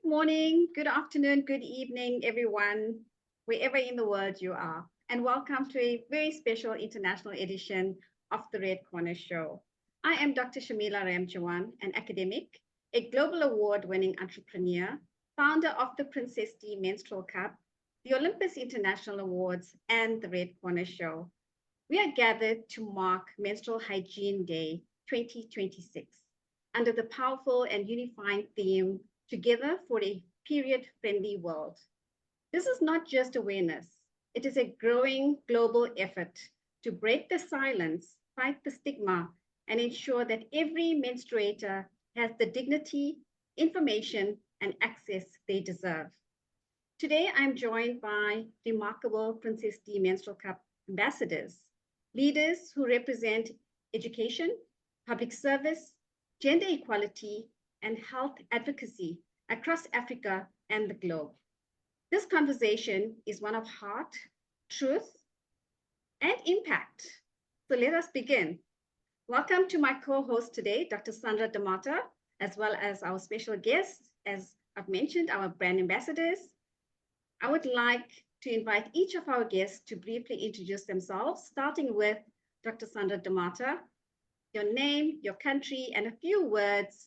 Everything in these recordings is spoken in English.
Good morning, good afternoon, good evening, everyone, wherever in the world you are, and welcome to a very special international edition of the Red Corner Show. I am Dr. Shamila Ramjawan, an academic, a global award-winning entrepreneur, founder of the PrincessD Menstrual Cup, the Olympus International Awards, and the Red Corner Show. We are gathered to mark Menstrual Hygiene Day 2026 under the powerful and unifying theme, Together for a Period-Friendly World. This is not just awareness, it is a growing global effort to break the silence, fight the stigma, and ensure that every menstruator has the dignity, information, and access they deserve. Today, I'm joined by remarkable PrincessD Menstrual Cup ambassadors, leaders who represent education, public service, gender equality, and health advocacy across Africa and the globe. This conversation is one of heart, truth, and impact. So let us begin. Welcome to my co-host today, Dr. Sandra Da Mata, as well as our special guests, as I've mentioned, our brand ambassadors. I would like to invite each of our guests to briefly introduce themselves, starting with Dr. Sandra Da Mata, your name, your country, and a few words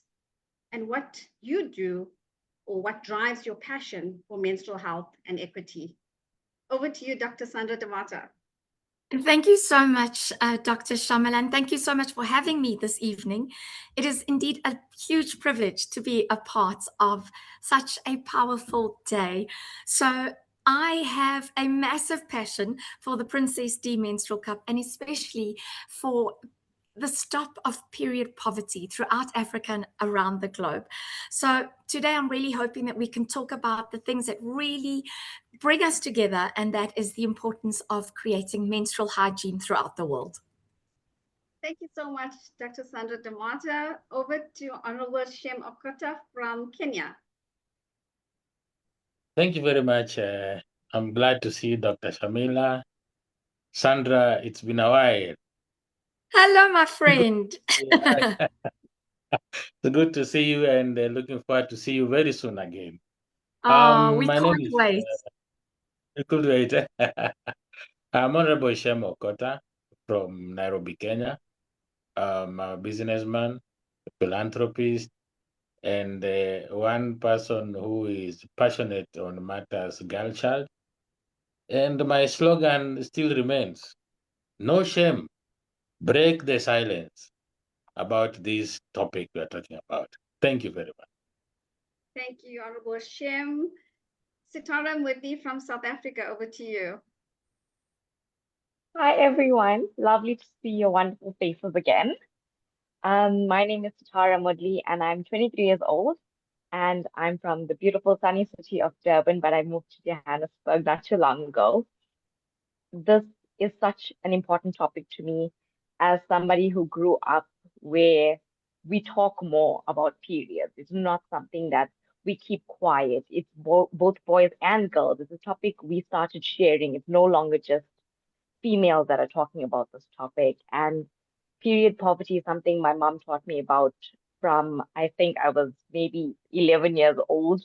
and what you do or what drives your passion for menstrual health and equity. Over to you, Dr. Sandra Da Mata. Thank you so much, Dr. Shamila, and thank you so much for having me this evening. It is indeed a huge privilege to be a part of such a powerful day. So I have a massive passion for the PrincessD Menstrual Cup, and especially for the stop of period poverty throughout Africa and around the globe. So today I'm really hoping that we can talk about the things that really bring us together, and that is the importance of creating menstrual hygiene throughout the world. Thank you so much, Dr. Sandra Da Mata. Over to Honorable Shem Okottah from Kenya. Thank you very much. I'm glad to see Dr. Shamila. Sandra, it's been a while. Hello, my friend. It's good to see you, and looking forward to see you very soon again. We my can't name is, wait. You could wait. I'm Honorable Shem Okottah from Nairobi, Kenya. I'm a businessman, a philanthropist, and one person who is passionate on matters girl child. And my slogan still remains, no shame, break the silence about this topic we are talking about. Thank you very much. Thank you, Honorable Shem. Sitara Moodley from South Africa, over to you. Hi, everyone. Lovely to see your wonderful faces again. My name is Sitara Moodley, and I'm 23 years old, and I'm from the beautiful sunny city of Durban, but I moved to Johannesburg not too long ago. This is such an important topic to me as somebody who grew up where we talk more about periods. It's not something that we keep quiet. It's both boys and girls. It's a topic we started sharing. It's no longer just females that are talking about this topic. And period poverty is something my mom taught me about from, I think I was maybe 11 years old.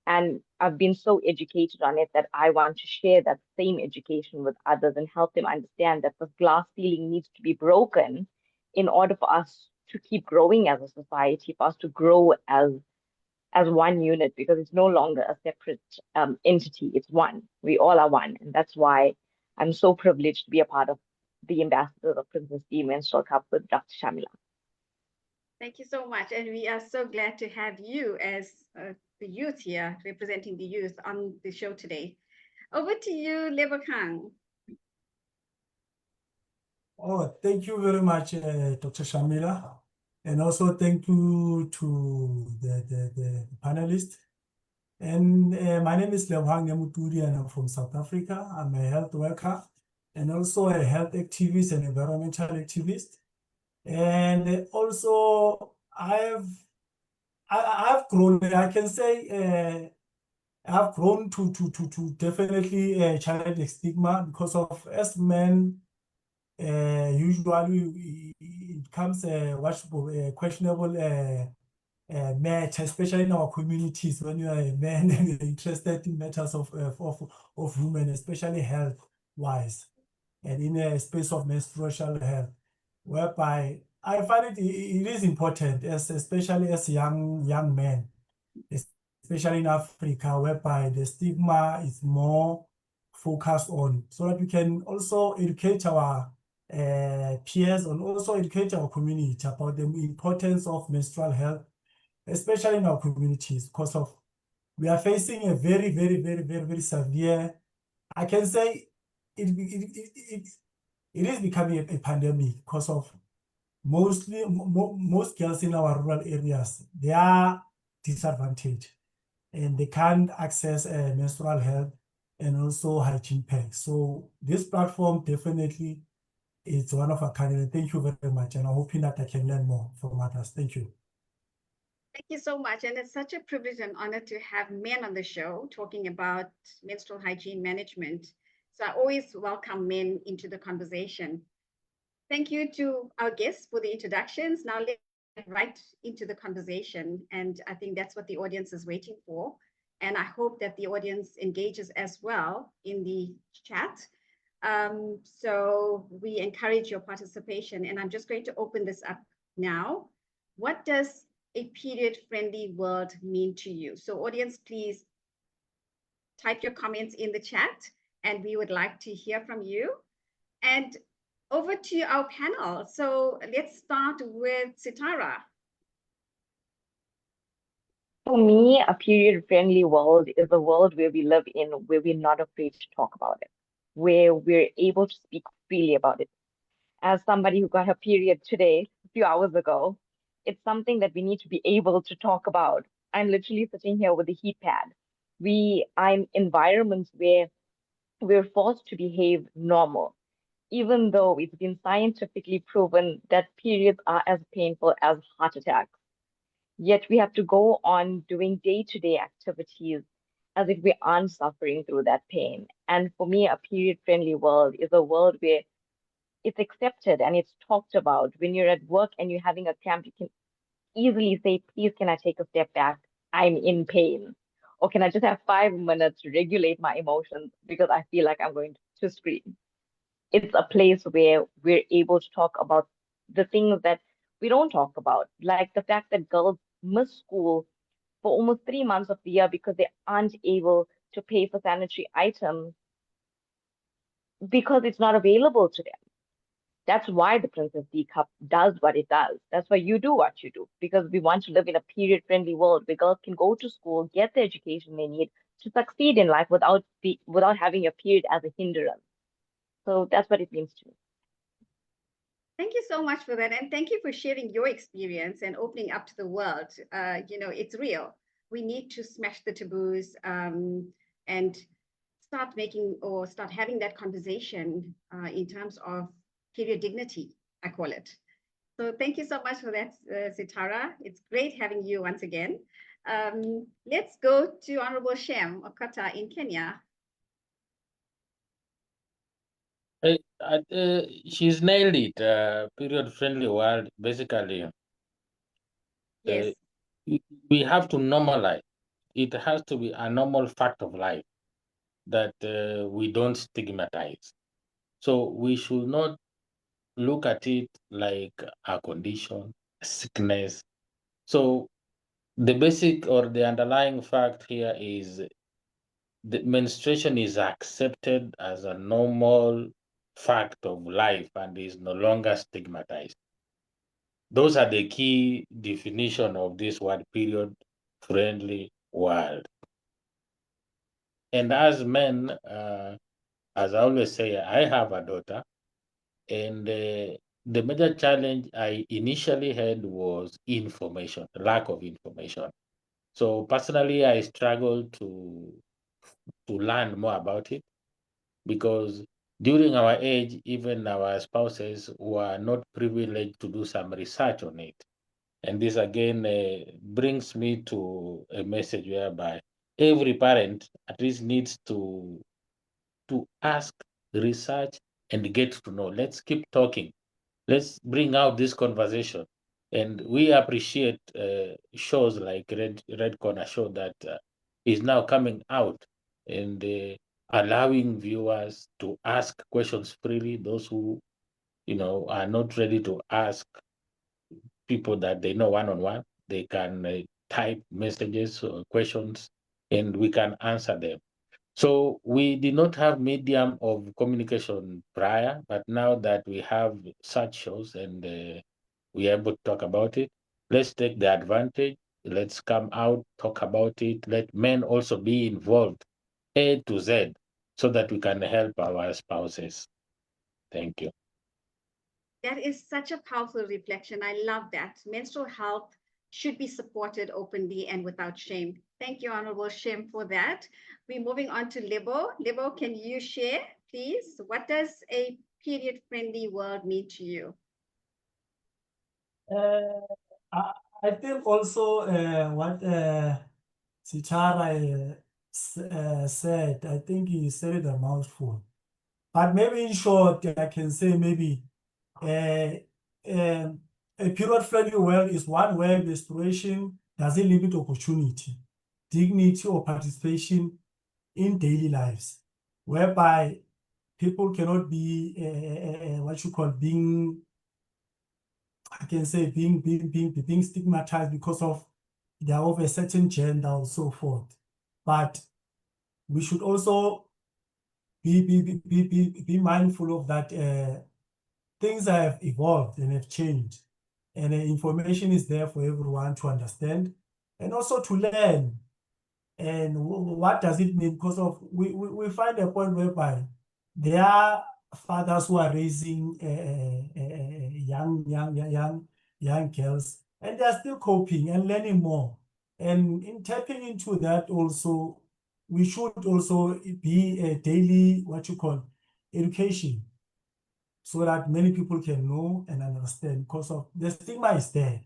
And I've been so educated on it that I want to share that same education with others and help them understand that this glass ceiling needs to be broken in order for us to keep growing as a society, for us to grow as one unit, because it's no longer a separate entity. It's one. We all are one. And that's why I'm so privileged to be a part of the ambassadors of PrincessD Menstrual Cup with Dr. Shamila. Thank you so much. And we are so glad to have you as the youth here, representing the youth on the show today. Over to you, Lebohang. Oh, thank you very much, Dr. Shamila. And also thank you to the panelists. And my name is Lebohang Nemutudi, and I'm from South Africa. I'm a health worker and also a health activist and environmental activist. And also I've grown, I can say, I've grown to definitely challenge the stigma, because of as men, usually it comes questionable match, especially in our communities, when you are a man and you're interested in matters of women, especially health-wise, and in a space of menstrual health, whereby I find it is important, especially as young men, especially in Africa, whereby the stigma is more focused on, so that we can also educate our peers and also educate our community about the importance of menstrual health, especially in our communities, because of we are facing a very severe, I can say it is becoming a pandemic because of most girls in our rural areas, they are disadvantaged and they can't access menstrual health and also hygiene packs. So this platform definitely is one of a kind. Thank you very much. And I'm hoping that I can learn more from others. Thank you. Thank you so much. And it's such a privilege and honor to have men on the show talking about menstrual hygiene management. So I always welcome men into the conversation. Thank you to our guests for the introductions. Now let's get right into the conversation. And I think that's what the audience is waiting for. And I hope that the audience engages as well in the chat. So we encourage your participation. And I'm just going to open this up now. What does a period-friendly world mean to you? So audience, please type your comments in the chat and we would like to hear from you. And over to our panel. So let's start with Sitara. For me, a period-friendly world is a world where we live in, where we're not afraid to talk about it, where we're able to speak freely about it. As somebody who got her period today, a few hours ago, it's something that we need to be able to talk about. I'm literally sitting here with a heat pad. I'm environments where we're forced to behave normal, even though it's been scientifically proven that periods are as painful as heart attacks. Yet we have to go on doing day-to-day activities as if we aren't suffering through that pain. And for me, a period-friendly world is a world where it's accepted and it's talked about. When you're at work and you're having a cramp, you can easily say, please, can I take a step back? I'm in pain. Or can I just have 5 minutes to regulate my emotions because I feel like I'm going to scream? It's a place where we're able to talk about the things that we don't talk about, like the fact that girls miss school for almost 3 months of the year because they aren't able to pay for sanitary items because it's not available to them. That's why the PrincessD Cup does what it does. That's why you do what you do, because we want to live in a period-friendly world where girls can go to school, get the education they need to succeed in life without having a period as a hindrance. So that's what it means to me. Thank you so much for that. And thank you for sharing your experience and opening up to the world. It's real. We need to smash the taboos and start having that conversation in terms of period dignity, I call it. So thank you so much for that, Sitara. It's great having you once again. Let's go to Honorable Shem, Okottah in Kenya. She's nailed it. Period-friendly world, basically. Yes. We have to normalize. It has to be a normal fact of life that we don't stigmatize. So we should not look at it like a condition, sickness. So the basic or the underlying fact here is the menstruation is accepted as a normal fact of life and is no longer stigmatized. Those are the key definition of this word period friendly world. And as men, as I always say, I have a daughter, and the major challenge I initially had was information, lack of information. So personally, I struggled to learn more about it because during our age, even our spouses were not privileged to do some research on it. And this again brings me to a message whereby every parent at least needs to ask, research, and get to know. Let's keep talking. Let's bring out this conversation And we appreciate shows like Red Corner Show that is now coming out and allowing viewers to ask questions freely. Those who, are not ready to ask people that they know one-on-one, they can type messages or questions and we can answer them. So we did not have medium of communication prior, but now that we have such shows and we are able to talk about it, let's take the advantage. Let's come out, talk about it. Let men also be involved, A to Z, so that we can help our spouses. Thank you. That is such a powerful reflection. I love that. Menstrual health should be supported openly and without shame. Thank you, Honorable Shem, for that. We're moving on to Lebo. Lebo, can you share, please? What does a period-friendly world mean to you? I think also what Sitara said, I think he said it a mouthful. But maybe in short, I can say maybe a period-friendly world is one where menstruation doesn't limit opportunity, dignity, or participation in daily lives, whereby people cannot be what you call being, I can say being stigmatized because of they are of a certain gender or so forth. But we should also be mindful of that things have evolved and have changed, and information is there for everyone to understand and also to learn. And what does it mean? Because of we find a point whereby there are fathers who are raising young girls, and they are still coping and learning more. And in tapping into that also, we should also be a daily, what you call, education, so that many people can know and understand, because of the stigma is there.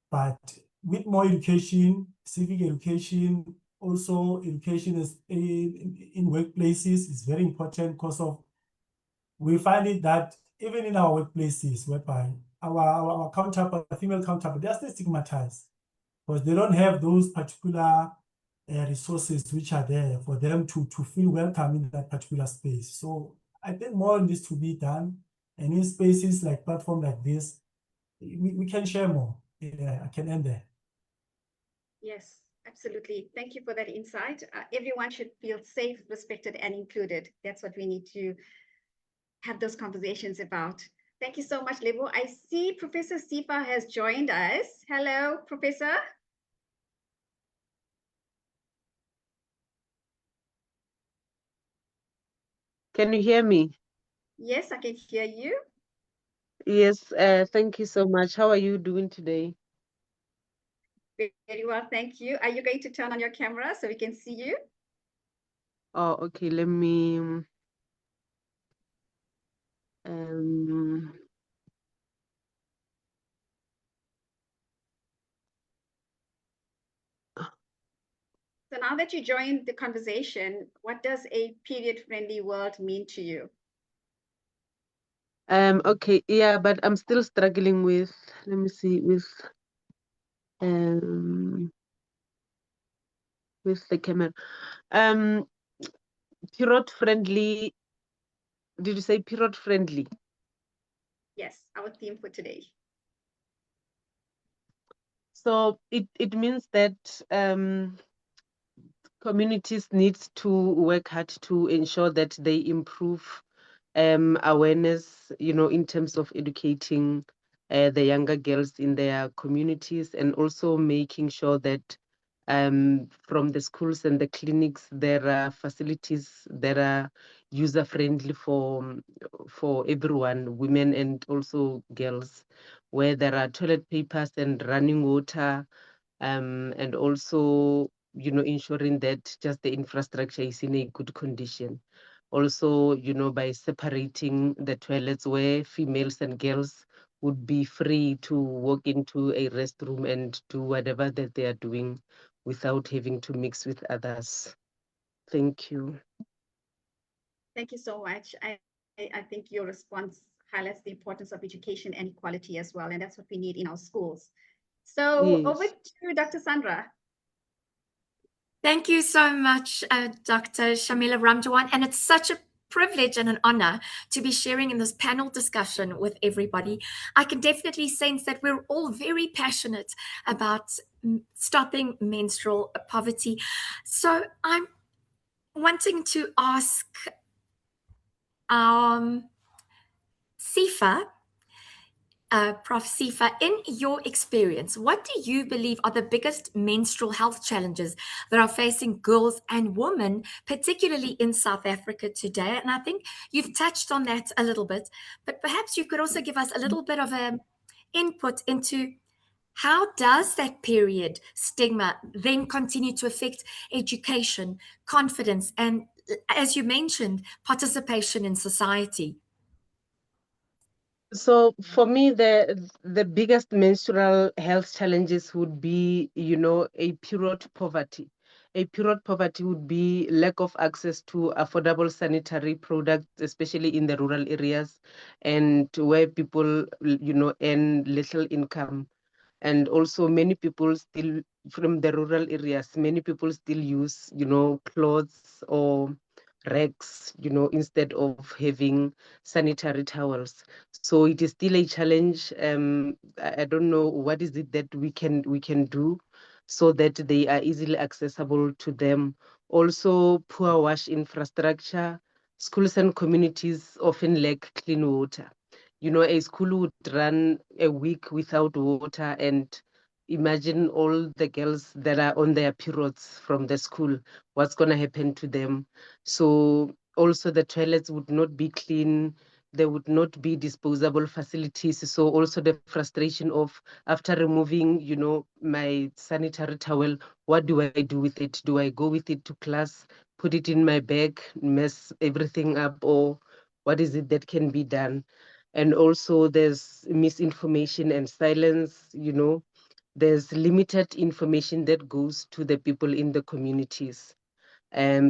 But with more education, civic education, also education is in workplaces is very important, because of we find it that even in our workplaces, whereby our counterpart, female counterpart, they are still stigmatized because they don't have those particular resources which are there for them to feel welcome in that particular space. So I think more needs to be done, and in spaces like platform like this, we can share more. Yeah, I can end there. Yes, absolutely. Thank you for that insight. Everyone should feel safe, respected, and included. That's what we need to have those conversations about. Thank you so much, Lebo. I see Professor Sifa has joined us. Hello, Professor. Can you hear me? Yes, I can hear you. Yes, thank you so much. How are you doing today? Very well, thank you. Are you going to turn on your camera so we can see you? Oh, okay, let me um So now that you joined the conversation, what does a period-friendly world mean to you? okay, yeah, but I'm still struggling with, let me see, um with the camera. Period friendly, did you say period friendly? Yes, our theme for today. So it means that communities need to work hard to ensure that they improve awareness, in terms of educating the younger girls in their communities, and also making sure that from the schools and the clinics there are facilities that are user friendly for everyone, women and also girls, where there are toilet papers and running water, and also ensuring that just the infrastructure is in a good condition. Also, by separating the toilets where females and girls would be free to walk into a restroom and do whatever that they are doing without having to mix with others. Thank you. Thank you so much. I think your response highlights the importance of education and equality as well. And that's what we need in our schools. So Yes. over to Dr. Sandra. Thank you so much, Dr. Shamila Ramjawan. And it's such a privilege and an honor to be sharing in this panel discussion with everybody. I can definitely sense that we're all very passionate about stopping menstrual poverty. So I'm wanting to ask Sifa, Prof. Sifa, in your experience, what do you believe are the biggest menstrual health challenges that are facing girls and women, particularly in South Africa today? And I think you've touched on that a little bit, but perhaps you could also give us a little bit of an input into how does that period stigma then continue to affect education, confidence, and, as you mentioned, participation in society? So for me, the biggest menstrual health challenges would be, a period poverty. A period poverty would be lack of access to affordable sanitary products, especially in the rural areas and where people, earn little income. And also many people still from the rural areas, many people still use, clothes or rags, instead of having sanitary towels. So it is still a challenge. I don't know what is it that we can do so that they are easily accessible to them. Also, poor wash infrastructure. Schools and communities often lack clean water. A school would run a week without water, and imagine all the girls that are on their periods from the school, what's going to happen to them. So also the toilets would not be clean. There would not be disposable facilities. So also the frustration of after removing, my sanitary towel, what do I do with it? Do I go with it to class, put it in my bag, mess everything up, or what is it that can be done? And also there's misinformation and silence. There's limited information that goes to the people in the communities.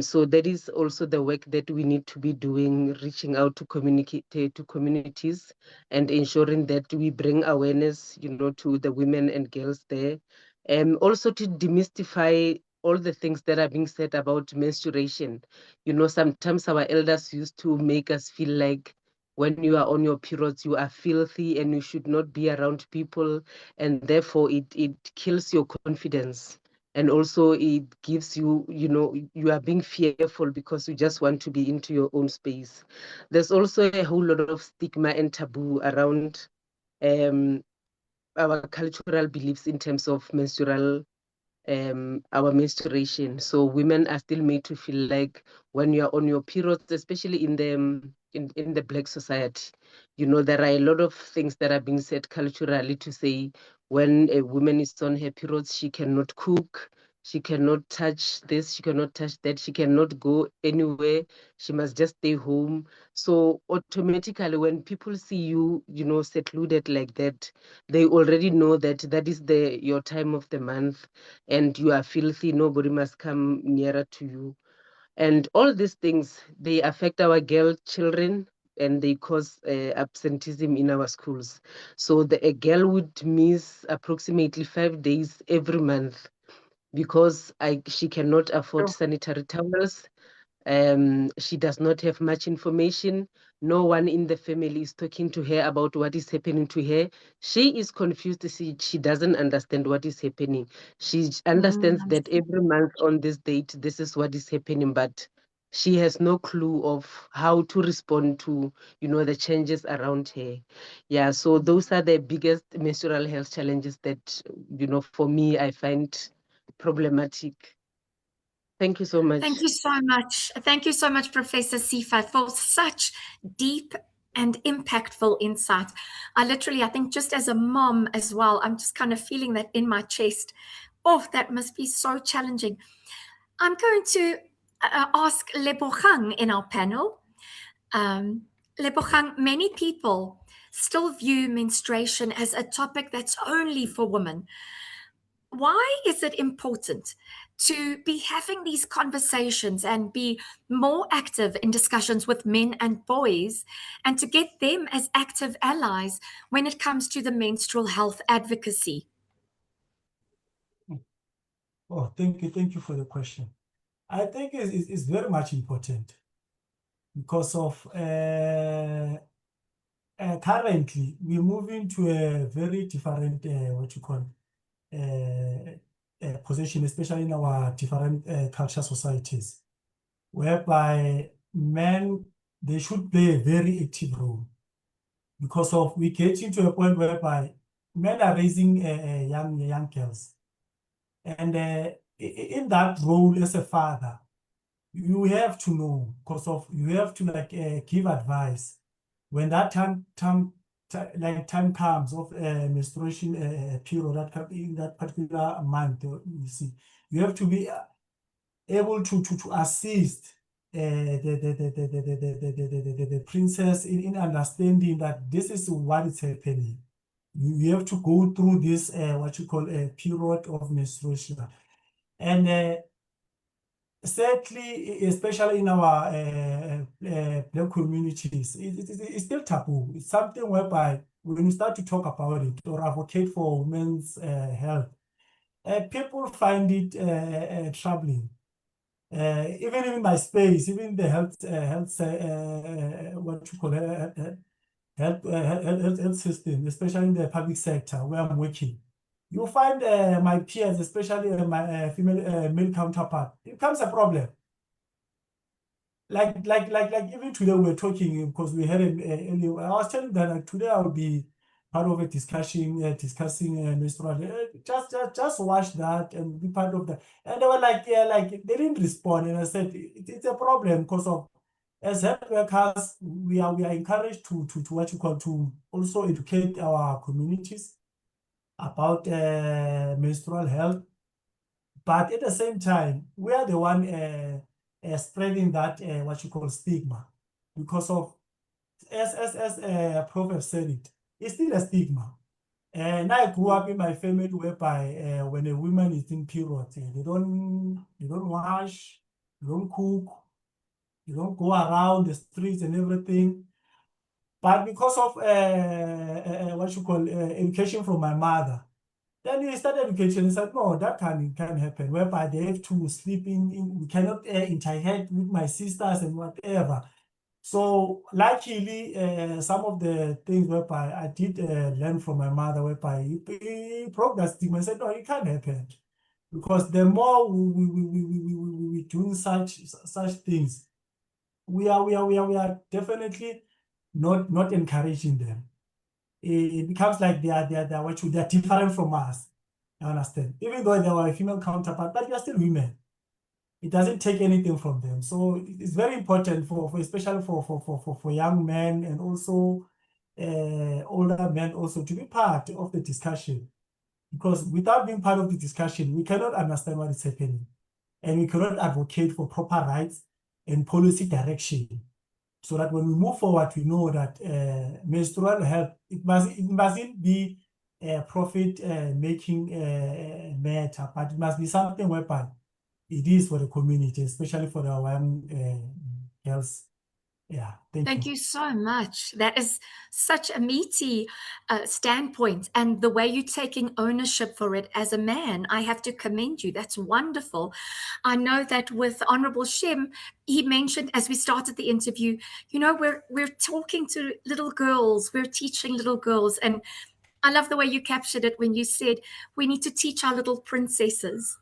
So that is also the work that we need to be doing, reaching out to communities and ensuring that we bring awareness, to the women and girls there. And also to demystify all the things that are being said about menstruation. Sometimes our elders used to make us feel like when you are on your periods, you are filthy and you should not be around people. And therefore it kills your confidence. And also it gives you, you are being fearful because you just want to be into your own space. There's also a whole lot of stigma and taboo around our cultural beliefs in terms of our menstruation. So women are still made to feel like when you're on your periods, especially in the Black society, there are a lot of things that are being said culturally to say when a woman is on her periods, she cannot cook, she cannot touch this, she cannot touch that, she cannot go anywhere, she must just stay home. So automatically when people see you, secluded like that, they already know that that is your time of the month and you are filthy, nobody must come nearer to you. And all these things, they affect our girl children and they cause absenteeism in our schools. So a girl would miss approximately 5 days every month because she cannot afford sanitary towels. She does not have much information. No one in the family is talking to her about what is happening to her. She is confused. She doesn't understand what is happening. She understands that every month on this date, this is what is happening, but she has no clue of how to respond to, the changes around her. Yeah, so those are the biggest menstrual health challenges that, for me, I find problematic. Thank you so much. Thank you so much. Thank you so much, Professor Sifa, for such deep and impactful insight. I think just as a mom as well, I'm just kind of feeling that in my chest. Oh, that must be so challenging. I'm going to ask Lebohang in our panel. Lebohang, many people still view menstruation as a topic that's only for women. Why is it important to be having these conversations and be more active in discussions with men and boys, and to get them as active allies when it comes to the menstrual health advocacy? Oh, thank you for the question. I think it's very much important because of currently we're moving to a very different position, especially in our different culture societies, whereby men, they should play a very active role because of we getting to a point whereby men are raising young girls, and in that role as a father, you have to know, because of you have to give advice when that time comes of menstruation period that come in that particular month. You see, you have to be able to assist the princess in understanding that this is what is happening. You have to go through this what you call a period of menstruation, and sadly, especially in our Black communities, it's still taboo. It's something whereby when you start to talk about it or advocate for women's health, people find it troubling. Even in my space, even the health what you call health system, especially in the public sector where I'm working, you find my peers, especially my female male counterpart, it becomes a problem. Like even today we're talking because we had earlier. I was telling that today I will be part of a discussion discussing menstrual. Just watch that and be part of that. And they were like, yeah, like they didn't respond. And I said it's a problem because of as health workers we are encouraged to what you call to also educate our communities about menstrual health, but at the same time we are the one spreading that what you call stigma, because of as Prof said it's still a stigma. And I grew up in my family whereby when a woman is in period, they don't wash, they don't cook, they don't go around the streets and everything. But because of what you call education from my mother, then we started education and said, no, that can happen, whereby they have to sleep we cannot interact with my sisters and whatever. So luckily, some of the things whereby I did learn from my mother, whereby he broke that stigma and said, no, it can't happen. Because the more we doing such things, we are definitely not encouraging them. It becomes like they are different from us. I understand. Even though they were a female counterpart, but they are still women. It doesn't take anything from them. So it's very important for especially for young men and also older men also to be part of the discussion. Because without being part of the discussion, we cannot understand what is happening. And we cannot advocate for proper rights and policy direction. So that when we move forward, we know that menstrual health, it mustn't be a profit making matter, but it must be something whereby it is for the community, especially for the young girls. Yeah, Thank you so much. That is such a meaty standpoint. And the way you're taking ownership for it as a man, I have to commend you. That's wonderful. I know that with Honorable Shem, he mentioned as we started the interview, you know, we're talking to little girls, we're teaching little girls. And I love the way you captured it when you said we need to teach our little princesses.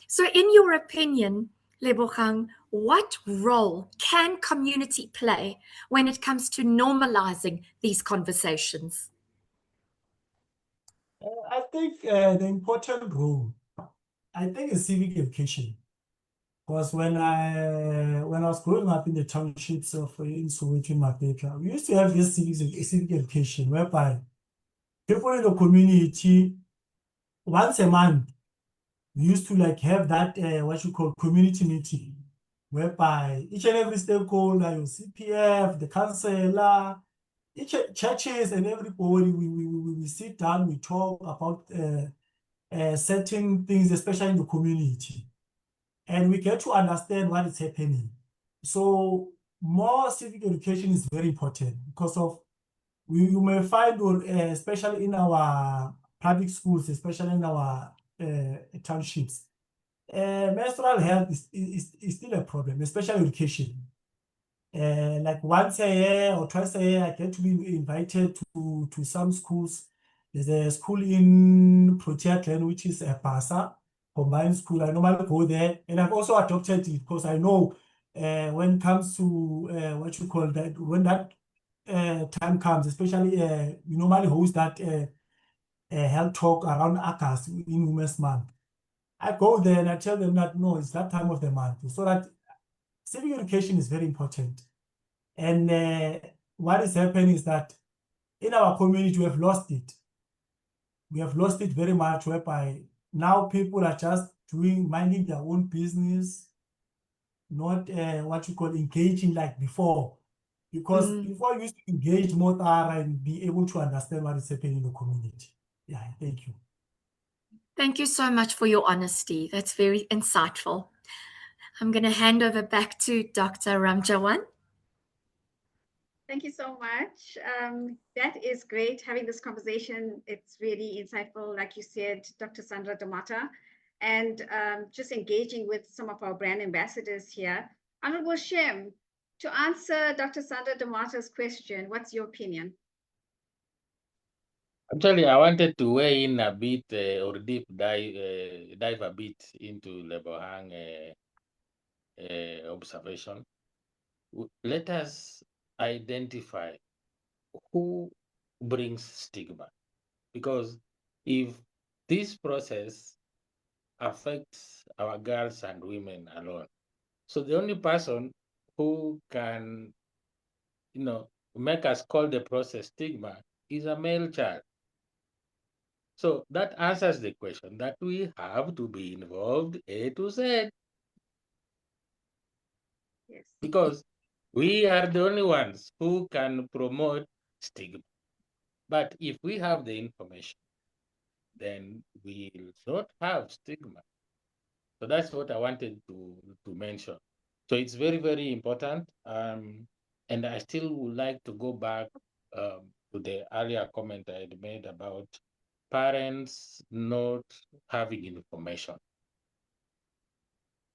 So in your opinion, Lebohang, what role can community play when it comes to normalizing these conversations? I think the important role, I think, is civic education. Because when I was growing up in the townships of in Soweto, in Mapeka, we used to have this civic education whereby people in the community, once a month, we used to have that what you call community meeting, whereby each and every stakeholder, your CPF, the councillor, each churches and everybody, we sit down, we talk about certain things, especially in the community. and we get to understand what is happening. So more civic education is very important because of you may find, especially in our public schools, especially in our townships, menstrual health is still a problem, especially education. Like once a year or twice a year, I get to be invited to some schools. There's a school in Protea Glen, which is a PASA combined school. I normally go there, and I've also adopted it because I know when it comes to what you call that, when that time comes, especially we normally host that health talk around August in Women's Month. I go there and I tell them that no, it's that time of the month, so that civic education is very important. And what is happening is that in our community, we have lost it. We have lost it very much, whereby now people are just minding their own business, not what you call engaging like before. Because before you used to engage more thorough and be able to understand what is happening in the community. Yeah, thank you. Thank you so much for your honesty. That's very insightful. I'm going to hand over back to Dr. Ramjawan. Thank you so much. That is great having this conversation. It's really insightful, like you said, Dr. Sandra Da Mata, and just engaging with some of our brand ambassadors here. Honorable Shem, to answer Dr. Sandra Da Mata's question, what's your opinion? Actually, I wanted to weigh in a bit or dive a bit into Lebohang observation. Let us identify who brings stigma, because if this process affects our girls and women alone, so the only person who can, make us call the process stigma is a male child. So that answers the question that we have to be involved A to Z. Yes. Because we are the only ones who can promote stigma. But if we have the information, then we will not have stigma. So that's what I wanted to mention. So it's very, very important. And I still would like to go back to the earlier comment I had made about parents not having information.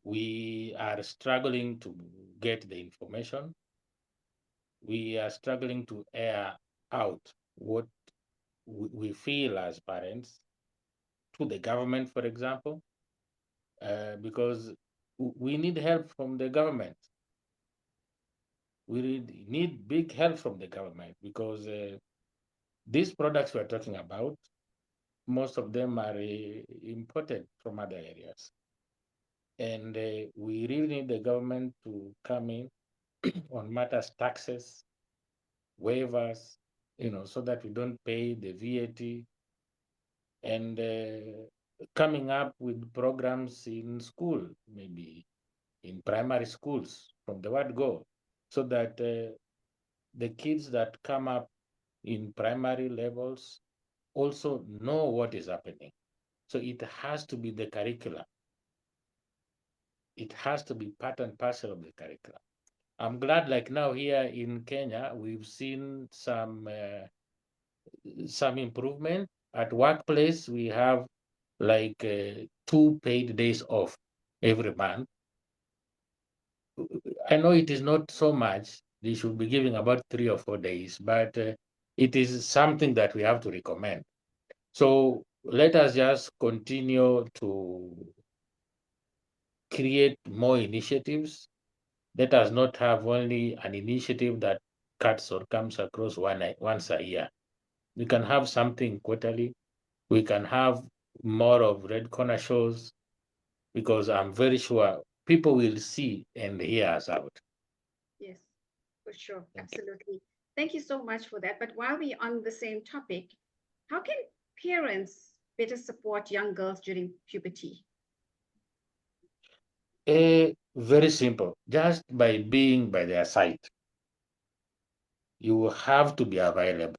We are struggling to get the information. We are struggling to air out what we feel as parents to the government, for example, because we need help from the government. We need big help from the government because these products we're talking about, most of them are imported from other areas. And we really need the government to come in on matters, taxes, waivers, so that we don't pay the VAT, and coming up with programs in school, maybe in primary schools from the word go, so that the kids that come up in primary levels also know what is happening. So it has to be the curriculum. It has to be part and parcel of the curriculum. I'm glad, like now here in Kenya, we've seen some improvement. At workplace, we have like 2 paid days off every month. I know it is not so much. They should be giving about 3 or 4 days, but it is something that we have to recommend. So let us just continue to create more initiatives. Let us not have only an initiative that cuts or comes across once a year. We can have something quarterly. We can have more of Red Corner shows, because I'm very sure people will see and hear us out. Yes, for sure. Absolutely. Thank you so much for that. But while we're on the same topic, how can parents better support young girls during puberty? Very simple. Just by being by their side. You have to be available.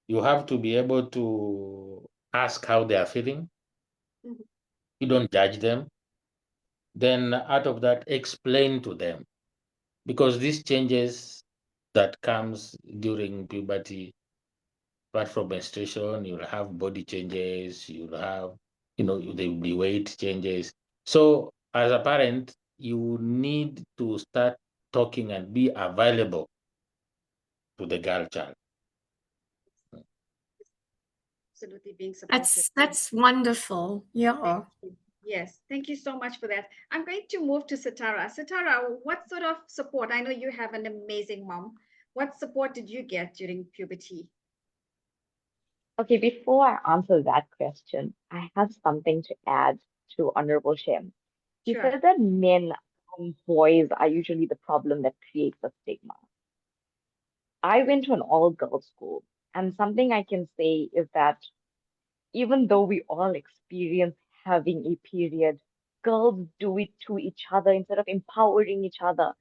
You have to be able to ask how they are feeling. Mhm. You don't judge them. then out of that, explain to them, because these changes that comes during puberty, apart from menstruation, you'll have body changes, you'll have, there will be weight changes. So as a parent, you need to start talking and be available to the girl child. Absolutely being supportive. That's wonderful. Yeah. Yes, thank you so much for that. I'm going to move to Sitara. Sitara, what sort of support? I know you have an amazing mom. What support did you get during puberty? Okay, before I answer that question, I have something to add to Honorable Shem. He Sure. said that men and boys are usually the problem that creates the stigma. I went to an all-girls school, and something I can say is that even though we all experience having a period, girls do it to each other instead of empowering each other.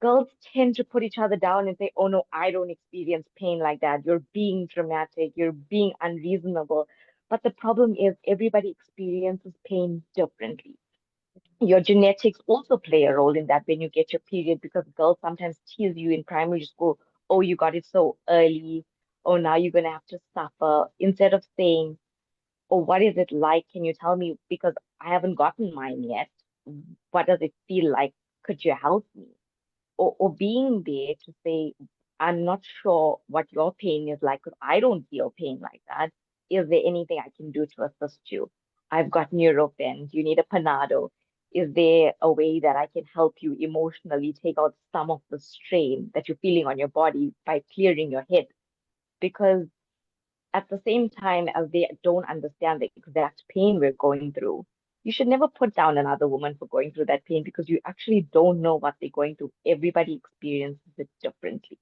Girls tend to put each other down and say, oh no, I don't experience pain like that. You're being dramatic, you're being unreasonable. But the problem is everybody experiences pain differently. Your genetics also play a role in that when you get your period, because girls sometimes tease you in primary school, oh, you got it so early, oh, now you're going to have to suffer. Instead of saying, oh, what is it like? Can you tell me? Because I haven't gotten mine yet. What does it feel like? Could you help me? Or being there to say, I'm not sure what your pain is like because I don't feel pain like that. Is there anything I can do to assist you? I've got Nurofen. Do you need a Panado? Is there a way that I can help you emotionally take out some of the strain that you're feeling on your body by clearing your head? Because at the same time as they don't understand the exact pain we're going through, you should never put down another woman for going through that pain because you actually don't know what they're going through. Everybody experiences it differently.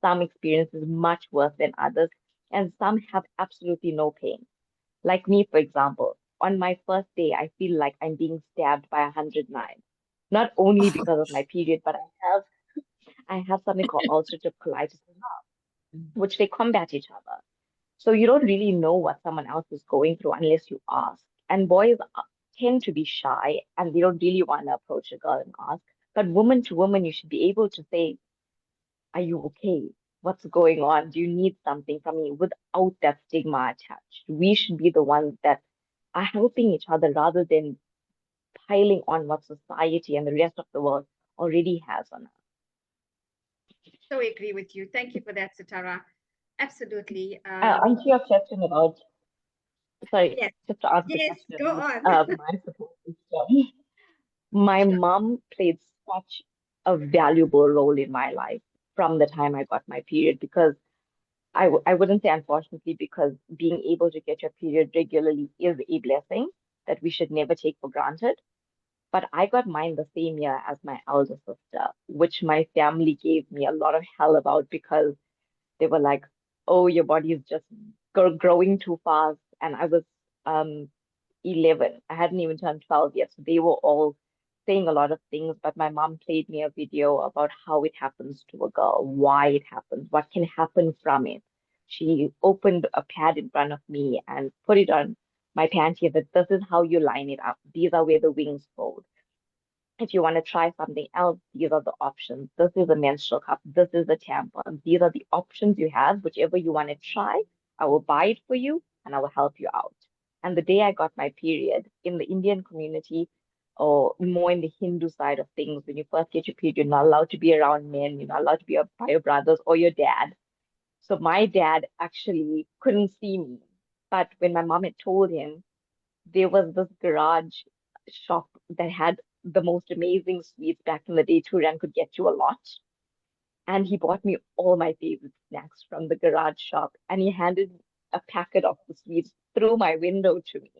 Some experiences much worse than others, and some have absolutely no pain. Like me, for example, on my first day, I feel like I'm being stabbed by 109. Not only because of my period, but I have something called ulcerative colitis, which they combat each other. So you don't really know what someone else is going through unless you ask. And boys tend to be shy and they don't really want to approach a girl and ask. But woman to woman, you should be able to say, are you okay? What's going on? Do you need something from me without that stigma attached? We should be the ones that are helping each other rather than piling on what society and the rest of the world already has on us. So agree with you. Thank you for that, Sitara. Absolutely. Answer your question about, sorry, Yes, just to answer the yes, question go about on. my support system. My Sure. mom played such a valuable role in my life from the time I got my period because I wouldn't say unfortunately, because being able to get your period regularly is a blessing that we should never take for granted. But I got mine the same year as my elder sister, which my family gave me a lot of hell about because they were like, oh, your body is just growing too fast. And I was um 11. I hadn't even turned 12 yet. So they were all saying a lot of things, but my mom played me a video about how it happens to a girl, why it happens, what can happen from it. She opened a pad in front of me and put it on my panty that this is how you line it up. These are where the wings fold. If you want to try something else, these are the options. This is a menstrual cup. This is a tampon. These are the options you have. Whichever you want to try, I will buy it for you and I will help you out. And the day I got my period in the Indian community, or more in the Hindu side of things, when you first get your period, you're not allowed to be around men. You're not allowed to be by your brothers or your dad. So my dad actually couldn't see me. But when my mom had told him, there was this garage shop that had the most amazing sweets back in the day too, and could get you a lot. And he bought me all my favorite snacks from the garage shop, and he handed a packet of the sweets through my window to me.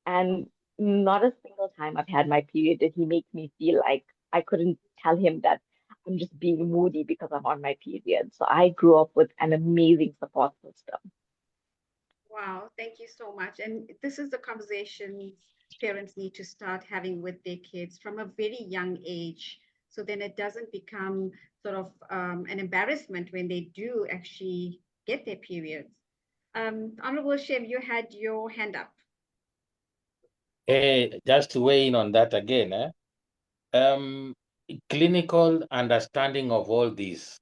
And not a single time I've had my period did he make me feel like I couldn't tell him that I'm just being moody because I'm on my period. So I grew up with an amazing support system. Wow, thank you so much. And this is the conversations parents need to start having with their kids from a very young age. So then it doesn't become sort of an embarrassment when they do actually get their periods. Honorable Shem, you had your hand up. Just to weigh in on that again, clinical understanding of all this,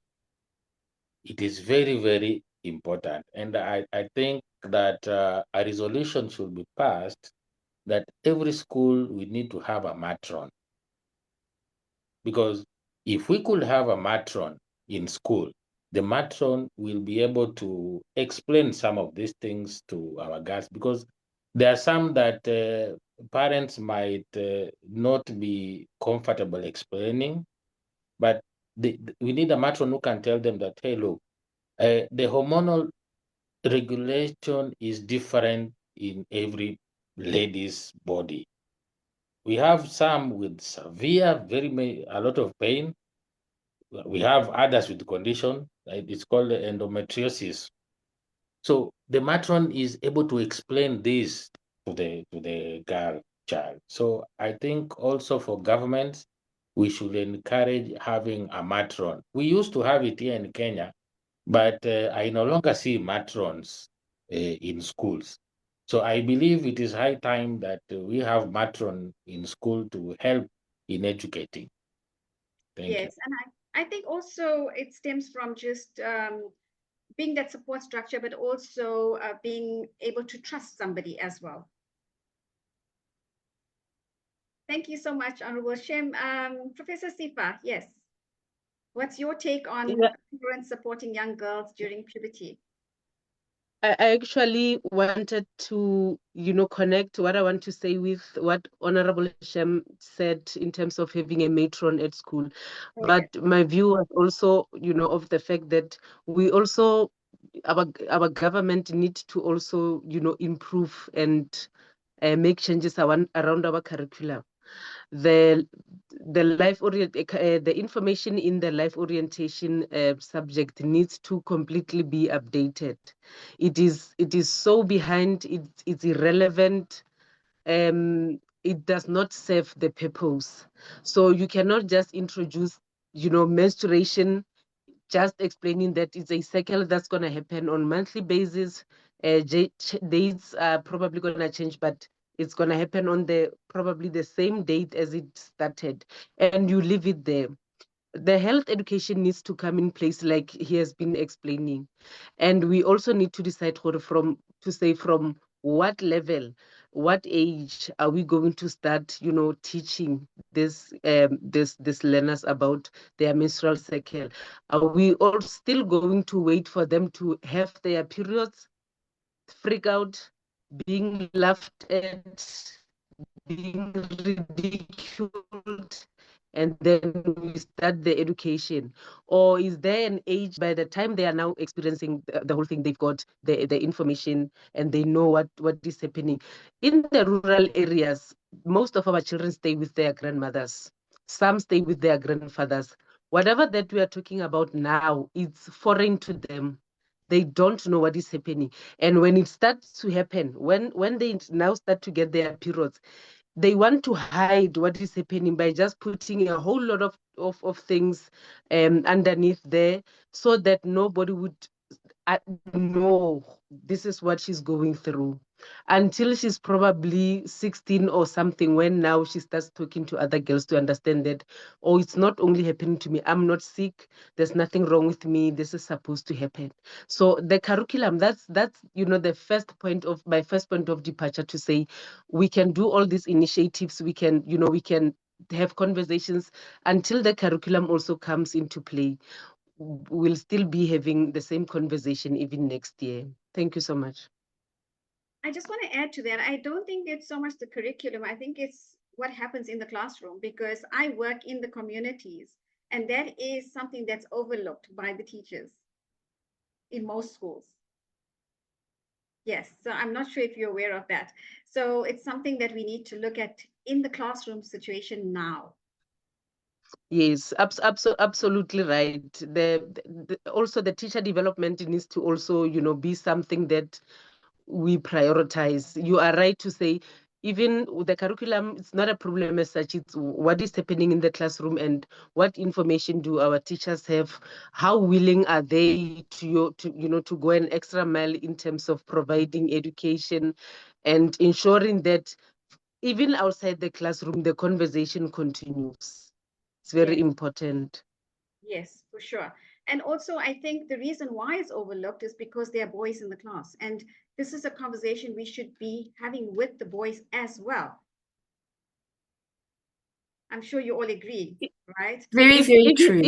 it is very, very important. And I think that a resolution should be passed that every school we need to have a matron. Because if we could have a matron in school, the matron will be able to explain some of these things to our girls, because there are some that parents might not be comfortable explaining, but we need a matron who can tell them that, hey, look, the hormonal regulation is different in every lady's body. We have some with severe, a lot of pain. We have others with the condition, it's called endometriosis. So the matron is able to explain this to the girl child. So I think also for governments, we should encourage having a matron. We used to have it here in Kenya, but I no longer see matrons in schools. So I believe it is high time that we have matron in school to help in educating. Thank you. Yes, and I think also it stems from just being that support structure, but also being able to trust somebody as well. Thank you so much, Honorable Shem. Professor Sifa, yes. What's your take on parents supporting young girls during puberty? I actually wanted to, connect what I want to say with what Honorable Shem said in terms of having a matron at school. Okay. But my view was also, of the fact that we also, our government needs to also, improve and make changes around our curriculum. The information in the life orientation subject needs to completely be updated. It is so behind. It's irrelevant. It does not serve the purpose. So you cannot just introduce, menstruation, just explaining that it's a cycle that's going to happen on monthly basis. Dates are probably going to change, but it's going to happen on probably the same date as it started, and you leave it there. The health education needs to come in place, like he has been explaining, and we also need to decide from what level, what age are we going to start, teaching this learners about their menstrual cycle. Are we all still going to wait for them to have their periods, freak out, being laughed at, being ridiculed, and then we start the education? Or is there an age by the time they are now experiencing the whole thing, they've got the information and they know what is happening? In the rural areas, most of our children stay with their grandmothers. Some stay with their grandfathers. Whatever that we are talking about now, it's foreign to them. They don't know what is happening. And when it starts to happen, when they now start to get their periods, they want to hide what is happening by just putting a whole lot of things underneath there, so that nobody would know this is what she's going through, until she's probably 16 or something, when now she starts talking to other girls to understand that, oh, it's not only happening to me, I'm not sick, there's nothing wrong with me, this is supposed to happen. So the curriculum, that's the first point of my first point of departure, to say we can do all these initiatives, we can have conversations until the curriculum also comes into play. We'll still be having the same conversation even next year. Thank you so much. I just want to add to that. I don't think it's so much the curriculum. I think it's what happens in the classroom, because I work in the communities, and that is something that's overlooked by the teachers in most schools. Yes, so I'm not sure if you're aware of that. So it's something that we need to look at in the classroom situation now. Yes, absolutely right. Also the teacher development needs to also, be something that we prioritize. You are right to say, even with the curriculum, it's not a problem as such. It's what is happening in the classroom and what information do our teachers have? How willing are they to go an extra mile in terms of providing education and ensuring that even outside the classroom, the conversation continues. It's very important. Yes, for sure. And also, I think the reason why it's overlooked is because there are boys in the class. And this is a conversation we should be having with the boys as well. I'm sure you all agree, right? Very, very true.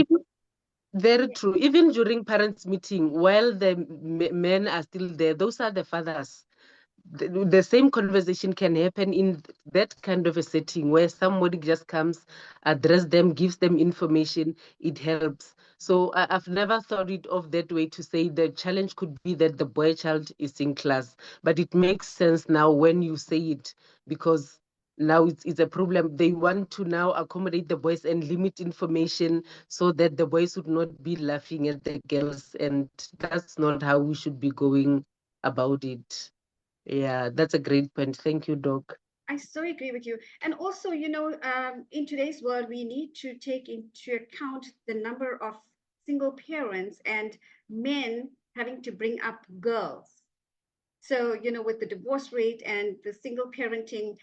Very true. Even during parents' meeting, while the men are still there, those are the fathers. The same conversation can happen in that kind of a setting where somebody just comes, address them, gives them information. It helps. So I've never thought it of that way, to say the challenge could be that the boy child is in class, but it makes sense now when you say it, because now it's a problem. They want to now accommodate the boys and limit information so that the boys would not be laughing at the girls, and that's not how we should be going about it. Yeah, that's a great point. Thank you, Doc. I so agree with you. And also, in today's world, we need to take into account the number of single parents and men having to bring up girls. So, with the divorce rate and the single parenting,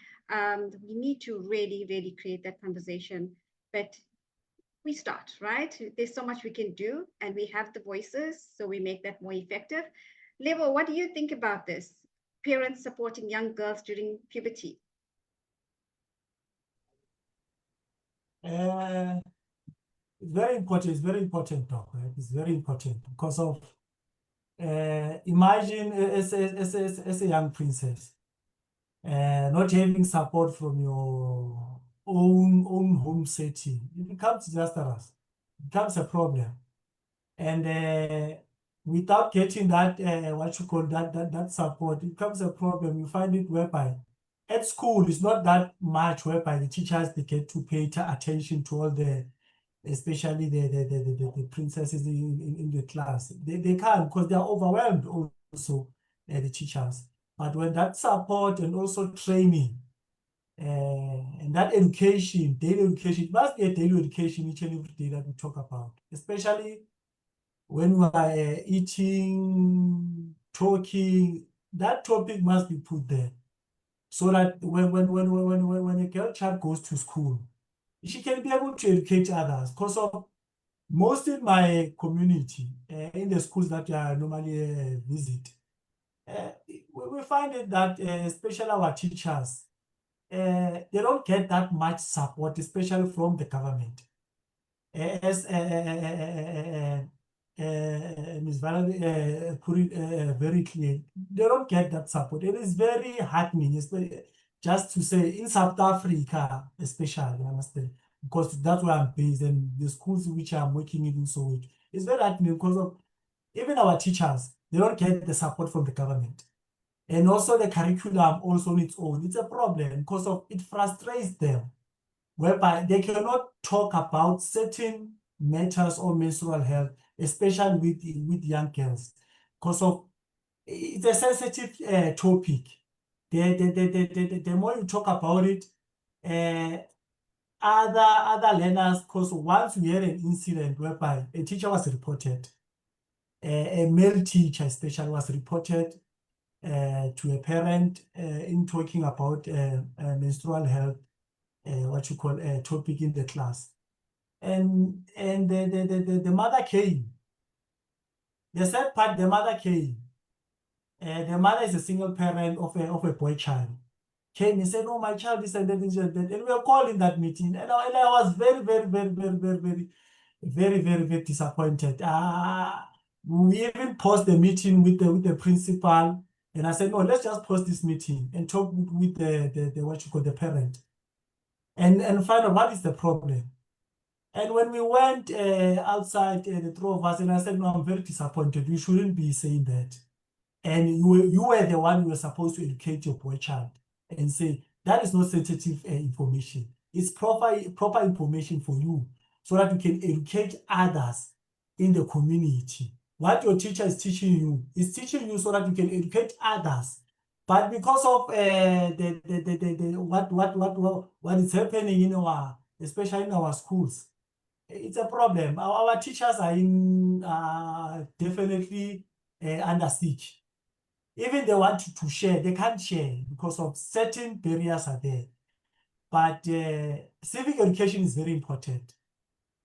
we need to really, really create that conversation. But we start, right? There's so much we can do, and we have the voices, so we make that more effective. Lebo, what do you think about this? Parents supporting young girls during puberty. It's very important. It's very important, Doc. Right? It's very important because of imagine as a young princess, not having support from your own home setting. It becomes disastrous. It becomes a problem, and without getting that what you call that support, it becomes a problem. You find it whereby at school it's not that much whereby the teachers, they get to pay attention to all the, especially the princesses in the class. They can't, because they are overwhelmed also, the teachers. But when that support and also training and that education, daily education, it must be a daily education each and every day that we talk about, especially when we are eating, talking, that topic must be put there. So that when a girl child goes to school, she can be able to educate others. Because of most in my community, in the schools that I normally visit, we find it that especially our teachers, they don't get that much support, especially from the government. As Ms. Vallery put it very clear, they don't get that support. It is very heartening, just to say, in South Africa, especially, you understand, because that's where I'm based, and the schools which I'm working in also, it's very heartening because of even our teachers, they don't get the support from the government. And also the curriculum also on its own, it's a problem because of it frustrates them, whereby they cannot talk about certain matters or menstrual health, especially with young girls, because of it's a sensitive topic. The more you talk about it, other learners, because once we had an incident whereby a teacher was reported, a male teacher especially was reported to a parent in talking about menstrual health, what you call a topic in the class. And the mother came. The sad part, the mother came. The mother is a single parent of a boy child. Came and said, "Oh, my child is and that, and we were calling that meeting. And I was very disappointed. We even paused the meeting with the principal, and I said, "No, let's just pause this meeting and talk with the what you call the parent, and find out what is the problem." And when we went outside, the three of us, and I said, "No, I'm very disappointed. You shouldn't be saying that." And you were the one who was supposed to educate your boy child and say, that is not sensitive information. It's proper information for you so that you can educate others in the community. What your teacher is teaching you is teaching you so that you can educate others. But because of what is happening in especially in our schools, it's a problem. Our teachers are in definitely under siege. Even they want to share, they can't share because of certain barriers are there. but civic education is very important.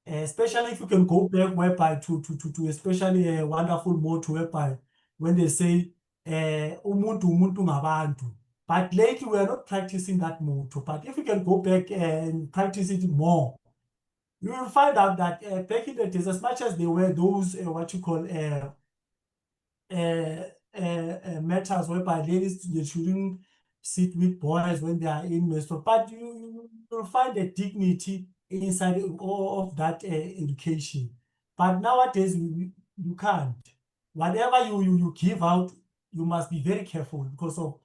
Especially if you can go back whereby to especially a wonderful motto whereby when they say umuntu umuntu ngabantu, but lately we are not practicing that motto. But if you can go back and practice it more, you will find out that back in the days, as much as there were those what you call matters whereby ladies they shouldn't sit with boys when they are in menstrual, but you'll find a dignity inside of that education. But nowadays you can't. Whatever you give out, you must be very careful because of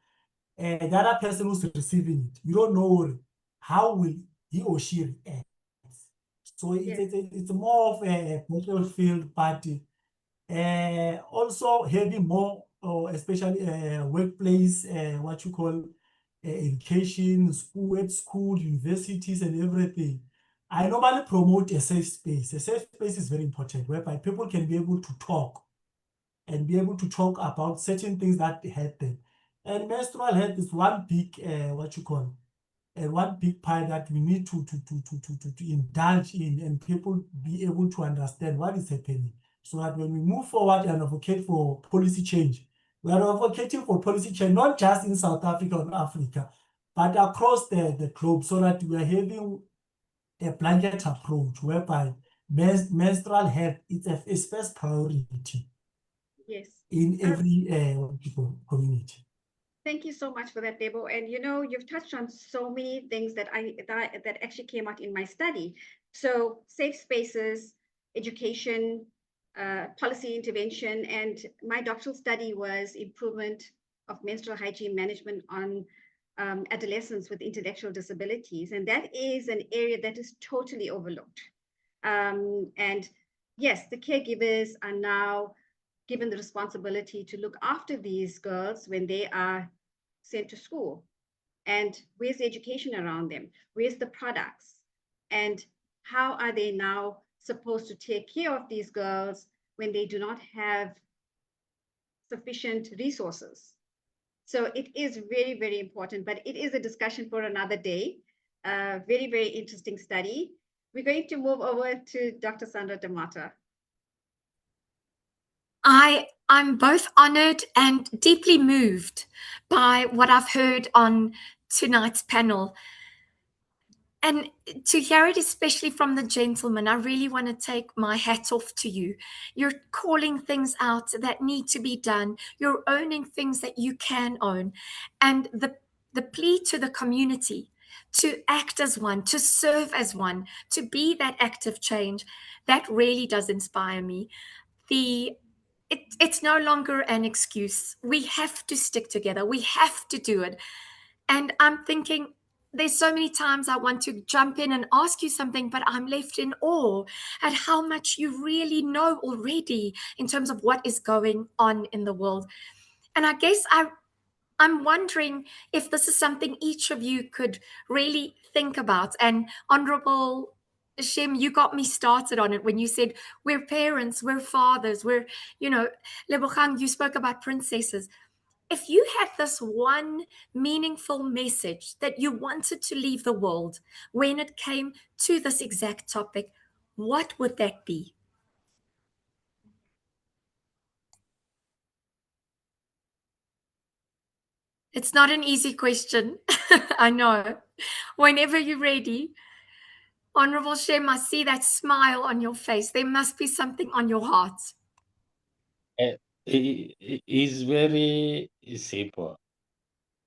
the other person who's receiving it. You don't know how will he or she react. So it's more of a battlefield, but also having more, especially workplace, what you call education, at school, universities, and everything. I normally promote a safe space. A safe space is very important, whereby people can be able to talk and be able to talk about certain things that happen. And menstrual health is one big, what you call, one big pie that we need to indulge in, and people be able to understand what is happening, so that when we move forward and advocate for policy change, we are advocating for policy change not just in South Africa or Africa, but across the globe, so that we are having a blanket approach whereby menstrual health is first priority Yes. in every community. Thank you so much for that, Lebo. And you know, you've touched on so many things that actually came out in my study. So safe spaces, education, policy intervention, and my doctoral study was improvement of menstrual hygiene management on adolescents with intellectual disabilities. And that is an area that is totally overlooked. And yes, the caregivers are now given the responsibility to look after these girls when they are sent to school. And where's the education around them? Where's the products? And how are they now supposed to take care of these girls when they do not have sufficient resources? So it is very, very important, but it is a discussion for another day. Very, very interesting study. We're going to move over to Dr. Sandra Da Mata. I'm both honored and deeply moved by what I've heard on tonight's panel. And to hear it, especially from the gentleman, I really want to take my hat off to you. You're calling things out that need to be done. You're owning things that you can own. And the plea to the community to act as one, to serve as one, to be that active change, that really does inspire me. It's no longer an excuse. We have to stick together. We have to do it. And I'm thinking, there's so many times I want to jump in and ask you something, but I'm left in awe at how much you really know already in terms of what is going on in the world. And I guess I'm wondering if this is something each of you could really think about. And Honorable Shem, you got me started on it when you said we're parents, we're fathers, we're, Lebohang, you spoke about princesses. If you had this one meaningful message that you wanted to leave the world when it came to this exact topic, what would that be? It's not an easy question. I know. Whenever you're ready. Honorable Shem, I see that smile on your face. There must be something on your heart. It's very simple.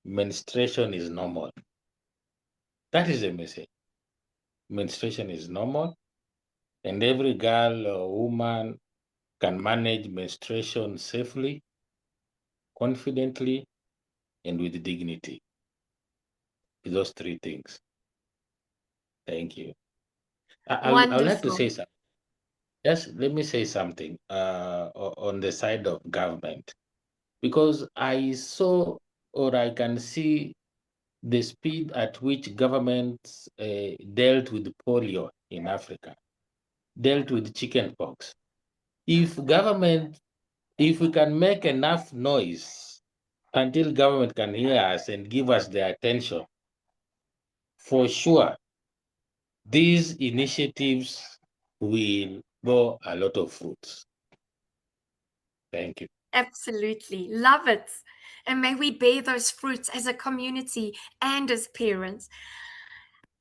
Menstruation is normal. That is the message. Menstruation is normal, and every girl or woman can manage menstruation safely, confidently, and with dignity. Those three things. Thank you. I would like to say something. Yes, let me say something on the side of government, because I saw, or I can see, the speed at which governments dealt with polio in Africa, dealt with chickenpox. If we can make enough noise until government can hear us and give us their attention, for sure, these initiatives will bear a lot of fruits. Thank you. Absolutely. Love it. And may we bear those fruits as a community and as parents.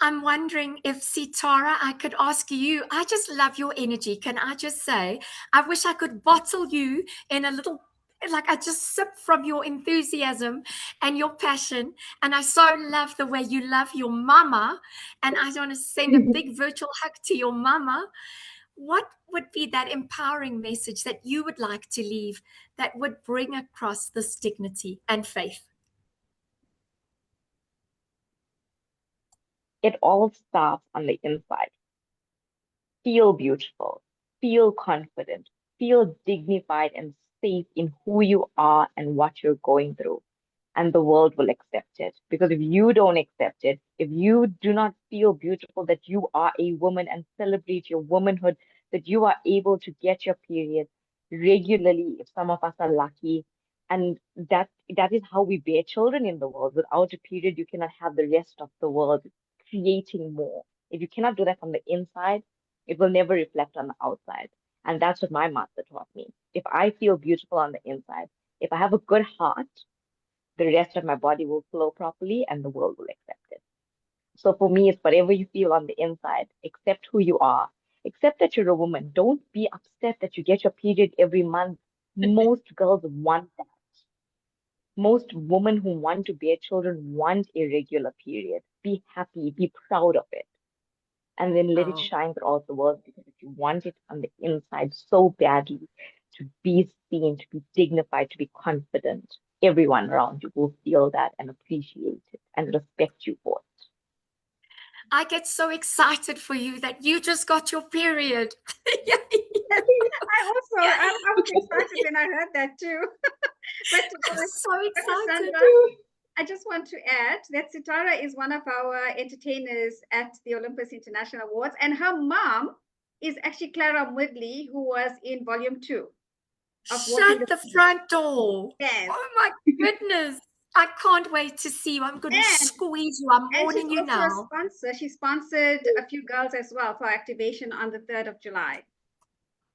I'm wondering if Sitara, I could ask you, I just love your energy. Can I just say, I wish I could bottle you in a little, like I just sip from your enthusiasm and your passion. And I so love the way you love your mama. And I want to send a big virtual hug to your mama. What would be that empowering message that you would like to leave that would bring across this dignity and faith? It all starts on the inside. Feel beautiful, feel confident, feel dignified and safe in who you are and what you're going through. And the world will accept it. Because if you don't accept it, if you do not feel beautiful that you are a woman and celebrate your womanhood, that you are able to get your period regularly, if some of us are lucky, and that is how we bear children in the world. Without a period, you cannot have the rest of the world creating more. If you cannot do that from the inside, it will never reflect on the outside. And that's what my master taught me. If I feel beautiful on the inside, if I have a good heart, the rest of my body will flow properly and the world will accept it. So for me, it's whatever you feel on the inside, accept who you are, accept that you're a woman. Don't be upset that you get your period every month. Most girls want that. Most women who want to bear children want a regular period. Be happy, be proud of it, and then let it Oh. shine throughout the world, because if you want it on the inside so badly, to be seen, to be dignified, to be confident, everyone around you will feel that and appreciate it and respect you for it. I get so excited for you that you just got your period. I was excited when I heard that too. but, I'm so but excited. Sandra, I just want to add that Sitara is one of our entertainers at the Olympus International Awards, and her mom is actually Clara Moodley, who was in Volume 2 of Walking Shut the front door. Yes. Oh my goodness. I can't wait to see you. I'm going to squeeze you. I'm And warning she's you also now. a sponsor. She sponsored a few girls as well for activation on the 3rd of July.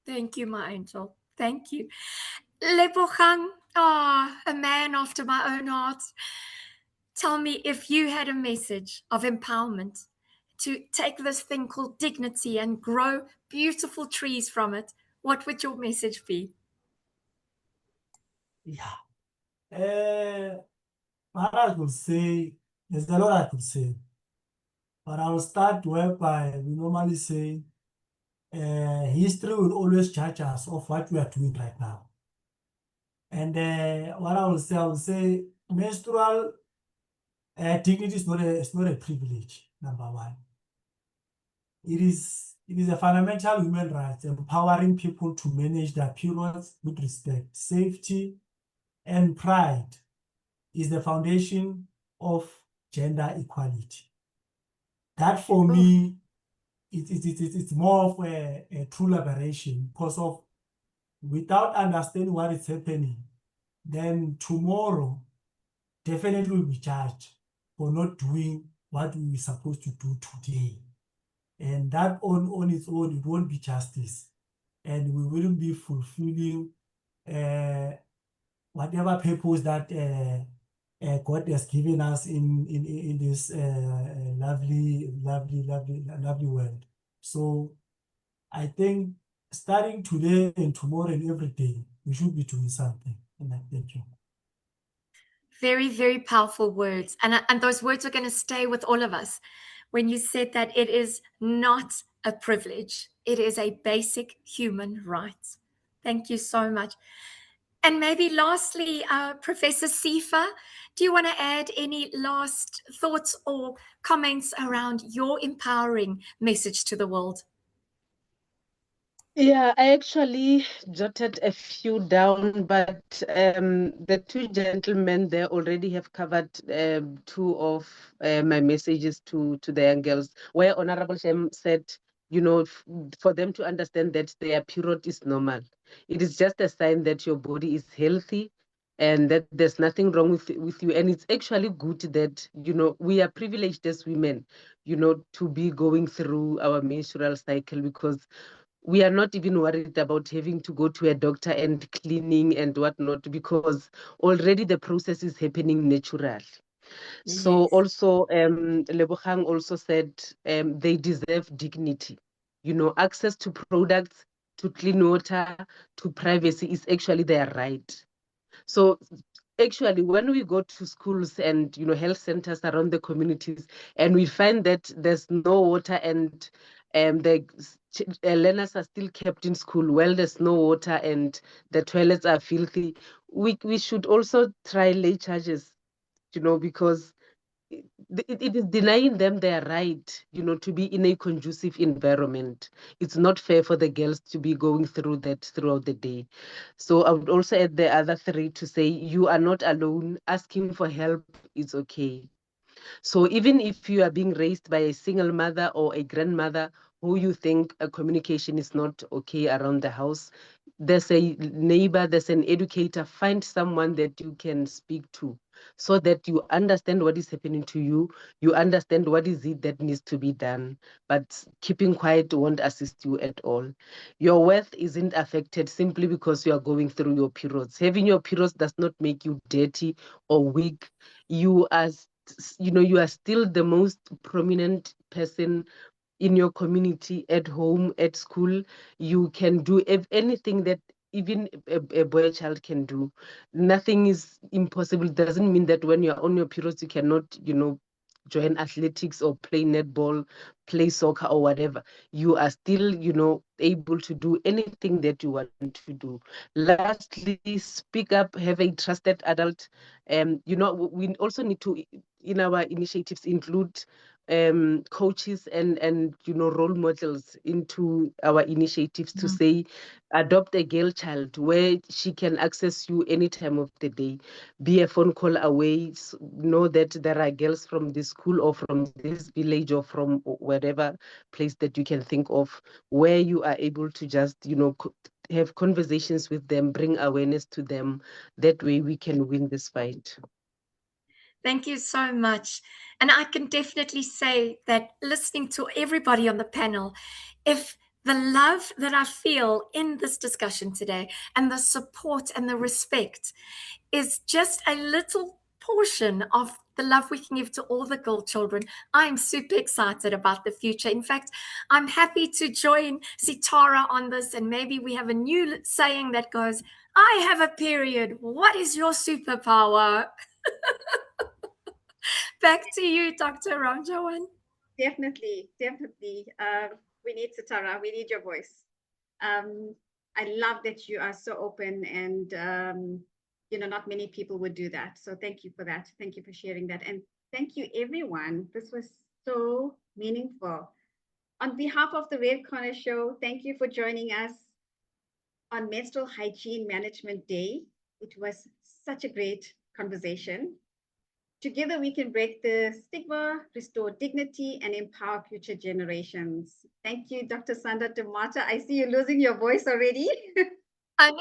Thank you, my angel. Thank you. Lebohang, a man after my own heart. Tell me, if you had a message of empowerment to take this thing called dignity and grow beautiful trees from it, what would your message be? Yeah. What I could say, there's a lot I could say, but I'll start whereby we normally say history will always judge us of what we are doing right now. And what I will say menstrual dignity is not a privilege, number one. It is a fundamental human right, empowering people to manage their periods with respect, safety, and pride is the foundation of gender equality. That for me, it's more of a true liberation, because of without understanding what is happening, then tomorrow definitely will be judged for not doing what we were supposed to do today. And that on its own, it won't be justice. And we wouldn't be fulfilling whatever purpose that God has given us in this lovely world. So I think starting today and tomorrow and every day, we should be doing something. And I thank you. Very, very powerful words. And those words are going to stay with all of us. When you said that it is not a privilege, it is a basic human right. Thank you so much. And maybe lastly, Professor Sifa, do you want to add any last thoughts or comments around your empowering message to the world? Yeah, I actually jotted a few down, but the two gentlemen there already have covered two of my messages to the young girls, where Honorable Shem said, you know, for them to understand that their period is normal. It is just a sign that your body is healthy and that there's nothing wrong with you. And it's actually good that, we are privileged as women, to be going through our menstrual cycle, because we are not even worried about having to go to a doctor and cleaning and whatnot, because already the process is happening naturally. So Yes. also, Lebohang also said they deserve dignity. Access to products, to clean water, to privacy is actually their right. So actually, when we go to schools and health centers around the communities, and we find that there's no water and the learners are still kept in school, well, there's no water and the toilets are filthy, we should also try lay charges, because it is denying them their right, to be in a conducive environment. It's not fair for the girls to be going through that throughout the day. So I would also add the other three to say you are not alone. Asking for help is okay. So even if you are being raised by a single mother or a grandmother who you think a communication is not okay around the house, there's a neighbor, there's an educator, find someone that you can speak to so that you understand what is happening to you, you understand what is it that needs to be done. But keeping quiet won't assist you at all. Your worth isn't affected simply because you are going through your periods. Having your periods does not make you dirty or weak. You are you are still the most prominent person in your community, at home, at school. You can do anything that even a boy child can do. Nothing is impossible. It doesn't mean that when you're on your periods you cannot join athletics or play netball, play soccer or whatever. You are still able to do anything that you want to do. Lastly, speak up, have a trusted adult. We also need to, in our initiatives, include coaches and role models into our initiatives to say adopt a girl child where she can access you any time of the day, be a phone call away, know that there are girls from this school or from this village or from whatever place that you can think of, where you are able to just have conversations with them, bring awareness to them. That way we can win this fight. Thank you so much. And I can definitely say that listening to everybody on the panel, if the love that I feel in this discussion today and the support and the respect is just a little portion of the love we can give to all the girl children, I'm super excited about the future. In fact, I'm happy to join Sitara on this, and maybe we have a new saying that goes, I have a period. What is your superpower? Back to you, Dr. Ramjawan. Definitely, definitely. We need Sitara. We need your voice. I love that you are so open, and not many people would do that. So thank you for that. Thank you for sharing that, and thank you, everyone. This was so meaningful. On behalf of the Red Corner Show, thank you for joining us on Menstrual Hygiene Management Day. It was such a great conversation. Together, we can break the stigma, restore dignity, and empower future generations. Thank you, Dr. Sandra Da Mata. I see you losing your voice already. I'm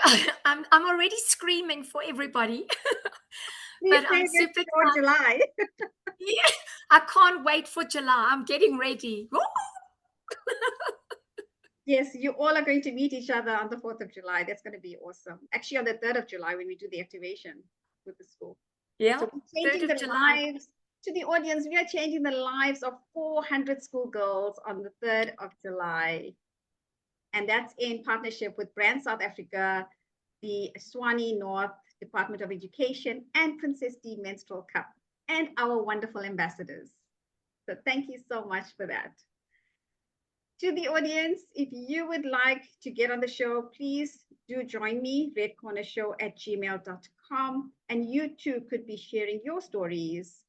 already screaming for everybody. But I'm super excited. July. Yeah, I can't wait for July. I'm getting ready. Yes, you all are going to meet each other on the 4th of July. That's going to be awesome. Actually, on the 3rd of July, when we do the activation with the school. Yeah, So we're changing the lives to the audience. We are changing the lives of 400 schoolgirls on the 3rd of July. And that's in partnership with Brand South Africa, the Swanee North Department of Education, and PrincessD Menstrual Cup, and our wonderful ambassadors. So thank you so much for that. To the audience, if you would like to get on the show, please do join me, redcornershow@gmail.com, and you too could be sharing your stories.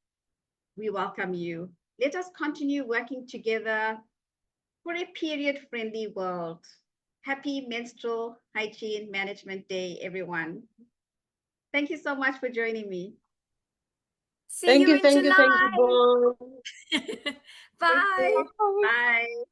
We welcome you. Let us continue working together for a period-friendly world. Happy Menstrual Hygiene Management Day, everyone. Thank you so much for joining me. See you in July. Thank you. Bye. Bye.